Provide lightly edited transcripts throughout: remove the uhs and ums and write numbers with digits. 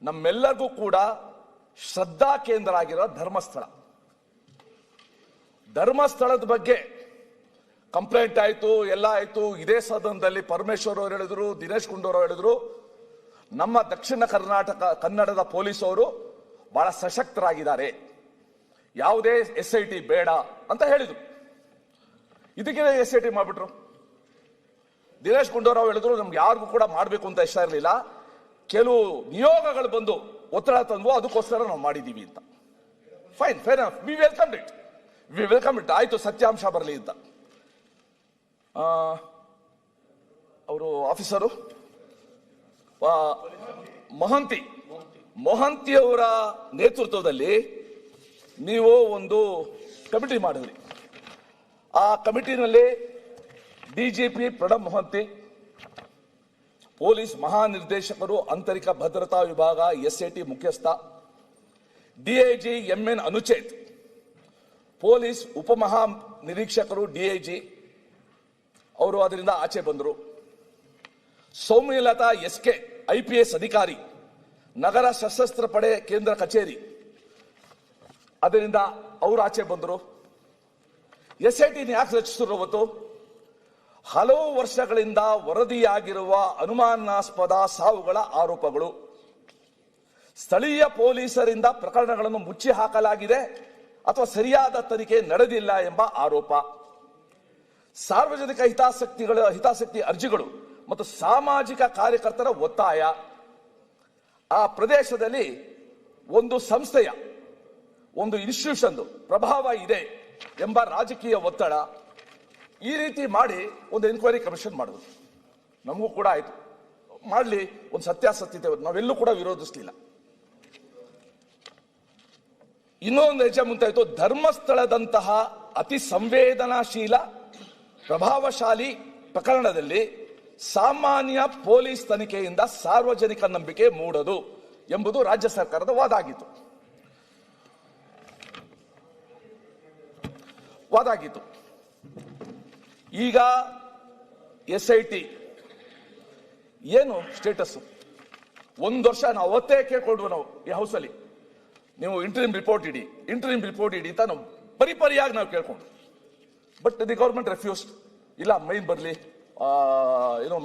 ನಮ್ಮೆಲ್ಲರಿಗೂ ಕೂಡ ಶ್ರದ್ಧಾ ಕೇಂದ್ರ ಆಗಿರೋ ಧರ್ಮಸ್ಥಳ. ಧರ್ಮಸ್ಥಳದ ಬಗ್ಗೆ ಕಂಪ್ಲೇಂಟ್ ಆಯ್ತು, ಎಲ್ಲ ಆಯ್ತು. ಇದೇ ಸದನದಲ್ಲಿ ಪರಮೇಶ್ವರ್ ಅವರು ಹೇಳಿದ್ರು, ದಿನೇಶ್ ಗುಂಡೂರಾವ್ ಹೇಳಿದ್ರು, ನಮ್ಮ ದಕ್ಷಿಣ ಕನ್ನಡದ ಪೊಲೀಸ್ ಅವರು ಬಹಳ ಸಶಕ್ತರಾಗಿದ್ದಾರೆ, ಯಾವುದೇ SIT ಬೇಡ ಅಂತ ಹೇಳಿದ್ರು. ಇದಕ್ಕೆ SIT ಮಾಡ್ಬಿಟ್ರು. ದಿನೇಶ್ ಗುಂಡೂರಾವ್ ಹೇಳಿದ್ರು, ನಮ್ಗೆ ಯಾರಿಗೂ ಕೂಡ ಮಾಡಬೇಕು ಅಂತ ಇಷ್ಟ ಇರಲಿಲ್ಲ, ಕೆಲವು ನಿಯೋಗಗಳು ಬಂದು ಒತ್ತಡ ತಂದು ಅದಕ್ಕೋಸ್ಕರ ನಾವು ಮಾಡಿದ್ದೀವಿ ಅಂತ. Fine, fair enough, V welcome it. ಆಯ್ತು, ಸತ್ಯಾಂಶ ಬರಲಿ ಅಂತ. ಅವರು ಆಫೀಸರು ಮೊಹಂತಿಯವರ ನೇತೃತ್ವದಲ್ಲಿ ನೀವು ಒಂದು ಕಮಿಟಿ ಮಾಡಿದ್ರಿ. ಆ ಕಮಿಟಿನಲ್ಲಿ DGP ಪ್ರಣಬ್ ಮೊಹಂತಿ, ಪೊಲೀಸ್ ಮಹಾನಿರ್ದೇಶಕರು ಆಂತರಿಕ ಭದ್ರತಾ ವಿಭಾಗ SIT ಮುಖ್ಯಸ್ಥ DIG MN ಅನುಚೇತ್, ಪೊಲೀಸ್ ಉಪಮಹಾ ನಿರೀಕ್ಷಕರು DIG ಅವರು ಅದರಿಂದ ಆಚೆ ಬಂದರು. ಸೌಮ್ಯಲತಾ SK IPS ಅಧಿಕಾರಿ, ನಗರ ಸಶಸ್ತ್ರ ಪಡೆ ಕೇಂದ್ರ ಕಚೇರಿ, ಅದರಿಂದ ಅವರು ಆಚೆ ಬಂದರು. SIT ಯಾಕೆ ರಚಿಸಿದ್ರು ಗೊತ್ತು? ಹಲವು ವರ್ಷಗಳಿಂದ ವರದಿಯಾಗಿರುವ ಅನುಮಾನಾಸ್ಪದ ಸಾವುಗಳ ಆರೋಪಗಳು, ಸ್ಥಳೀಯ ಪೊಲೀಸರಿಂದ ಪ್ರಕರಣಗಳನ್ನು ಮುಚ್ಚಿ ಹಾಕಲಾಗಿದೆ ಅಥವಾ ಸರಿಯಾದ ತನಿಖೆ ನಡೆದಿಲ್ಲ ಎಂಬ ಆರೋಪ, ಸಾರ್ವಜನಿಕ ಹಿತಾಸಕ್ತಿ ಅರ್ಜಿಗಳು ಮತ್ತು ಸಾಮಾಜಿಕ ಕಾರ್ಯಕರ್ತರ ಒತ್ತಾಯ, ಆ ಪ್ರದೇಶದಲ್ಲಿ ಒಂದು ಸಂಸ್ಥೆಯ, ಒಂದು ಇನ್ಸ್ಟಿಟ್ಯೂಷನ್ ಪ್ರಭಾವ ಇದೆ ಎಂಬ ರಾಜಕೀಯ ಒತ್ತಡ, ಈ ರೀತಿ ಮಾಡಿ ಒಂದು ಎನ್ಕ್ವೈರಿ ಕಮಿಷನ್ ಮಾಡಿದ್ರು. ನಮಗೂ ಕೂಡ ಆಯ್ತು, ಮಾಡಲಿ, ಒಂದು ಸತ್ಯಾಸತ್ಯತೆ ನಾವೆಲ್ಲೂ ಕೂಡ ವಿರೋಧಿಸಲಿಲ್ಲ. ಇನ್ನೊಂದು ಹೆಜ್ಜೆ ಮುಂತಾಯಿತು. ಧರ್ಮಸ್ಥಳದಂತಹ ಅತಿ ಸಂವೇದನಾಶೀಲ ಪ್ರಭಾವಶಾಲಿ ಪ್ರಕರಣದಲ್ಲಿ ಸಾಮಾನ್ಯ ಪೊಲೀಸ್ ತನಿಖೆಯಿಂದ ಸಾರ್ವಜನಿಕ ನಂಬಿಕೆ ಮೂಡದು ಎಂಬುದು ರಾಜ್ಯ ಸರ್ಕಾರದ ವಾದ ಆಗಿತ್ತು. ಈಗ SIT ಏನು ಸ್ಟೇಟಸ್? ಒಂದು ವರ್ಷ ನಾವು ಅವತ್ತೇ ಕೇಳ್ಕೊಂಡ್ವು, ನಾವು ಈ ಹೌಸಲ್ಲಿ, ನೀವು ಇಂಟರಿಮ್ ರಿಪೋರ್ಟ್ ಇಡಿ ಅಂತ ನಾವು ಪರಿಪರಿಯಾಗಿ ನಾವು ಕೇಳ್ಕೊಂಡು. But the government refused. ಇಲ್ಲ, ಮೈನ್ ಬರಲಿ,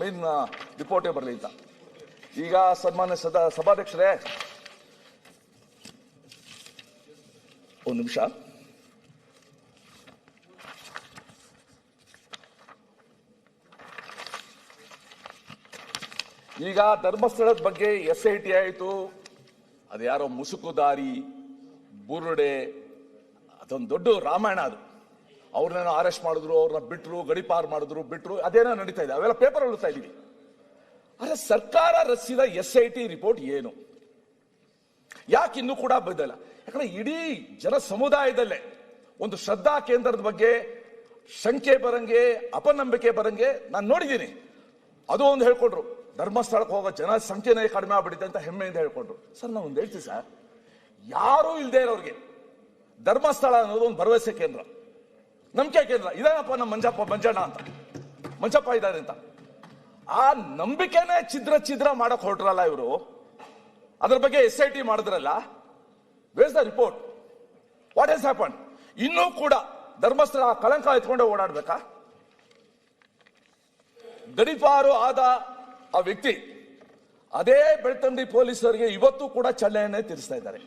ಮೈನ್ ರಿಪೋರ್ಟೇ ಬರಲಿ ಅಂತ. ಈಗ ಸನ್ಮಾನ್ಯ ಸಭಾಧ್ಯಕ್ಷರೇ, ಒಂದು ನಿಮಿಷ. ಈಗ ಧರ್ಮಸ್ಥಳದ ಬಗ್ಗೆ SIT ಆಯಿತು, ಅದು ಯಾರೋ ಮುಸುಕುದಾರಿ ಬುರುಡೆ, ಅದೊಂದು ದೊಡ್ಡ ರಾಮಾಯಣ. ಅದು ಅವ್ರನ್ನೇನೋ ಅರೆಸ್ಟ್ ಮಾಡಿದ್ರು, ಅವ್ರನ್ನ ಬಿಟ್ರು, ಗಡಿಪಾರು ಮಾಡಿದ್ರು, ಬಿಟ್ರು, ಅದೇನೋ ನಡೀತಾ ಇದೆ, ಅವೆಲ್ಲ ಪೇಪರ್ ಓದ್ತಾ ಇದೀವಿ. ಆದ್ರೆ ಸರ್ಕಾರ ರಚಿಸಿದ SIT ರಿಪೋರ್ಟ್ ಏನು, ಯಾಕೆ ಇನ್ನೂ ಕೂಡ ಬಂದಿಲ್ಲ? ಯಾಕಂದ್ರೆ ಇಡೀ ಜನ ಸಮುದಾಯದಲ್ಲೇ ಒಂದು ಶ್ರದ್ಧಾ ಕೇಂದ್ರದ ಬಗ್ಗೆ ಶಂಕೆ ಬರಂಗೆ, ಅಪನಂಬಿಕೆ ಬರಂಗೆ ನಾನು ನೋಡಿದ್ದೀನಿ. ಅದು ಒಂದು ಹೇಳ್ಕೊಂಡ್ರು, ಧರ್ಮಸ್ಥಳಕ್ಕೆ ಹೋಗೋ ಜನ ಸಂಖ್ಯೆನೇ ಕಡಿಮೆ ಆಗ್ಬಿಟ್ಟಿದೆ ಅಂತ ಹೆಮ್ಮೆಯಿಂದ ಹೇಳ್ಕೊಂಡ್ರು. ಸರ್, ನಾವು ಒಂದು ಹೇಳ್ತೀವಿ ಸರ್, ಯಾರೂ ಇಲ್ಲದೆ ಇರೋರಿಗೆ ಧರ್ಮಸ್ಥಳ ಅನ್ನೋದು ಒಂದು ಭರವಸೆ ಕೇಂದ್ರ, ನಂಬಿಕೆ ಕೇಂದ್ರ. ಇದಾನಪ್ಪ ನಮ್ಮ ಮಂಜಪ್ಪ ಇದ್ದಾರೆ ಅಂತ ಆ ನಂಬಿಕೆನೇ ಛಿದ್ರ ಮಾಡಕ್ ಹೊರಟ್ರಲ್ಲ ಇವರು. ಅದ್ರ ಬಗ್ಗೆ SIT ಮಾಡಿದ್ರಲ್ಲ, where is the report? What has happen? ಇನ್ನೂ ಕೂಡ ಧರ್ಮಸ್ಥಳ ಕಳಂಕ ಎತ್ಕೊಂಡೆ ಓಡಾಡ್ಬೇಕಾ? ಗಡಿಪಾರು ಆದ ಆ ವ್ಯಕ್ತಿ ಅದೇ ಬೆಳ್ತಂಗಡಿ ಪೊಲೀಸರಿಗೆ ಇವತ್ತು ಕೂಡ ಚಲನೆಯನ್ನೇ ತೀರಿಸ್ತಾ ಇದ್ದಾರೆ.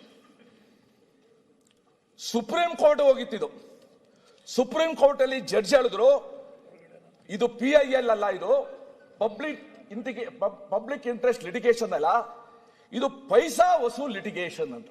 ಸುಪ್ರೀಂ ಕೋರ್ಟ್ ಹೋಗಿತ್ತಿದ್ದು. ಸುಪ್ರೀಂ ಕೋರ್ಟ್ ಅಲ್ಲಿ ಜಡ್ಜ್ ಹೇಳಿದ್ರು, ಇದು PIL ಅಲ್ಲ, ಇದು ಪಬ್ಲಿಕ್ ಇಂಟ್ರೆಸ್ಟ್ ಲಿಟಿಗೇಷನ್ ಅಲ್ಲ, ಇದು ಪೈಸಾ ವಸೂಲ್ ಲಿಟಿಗೇಷನ್ ಅಂತ.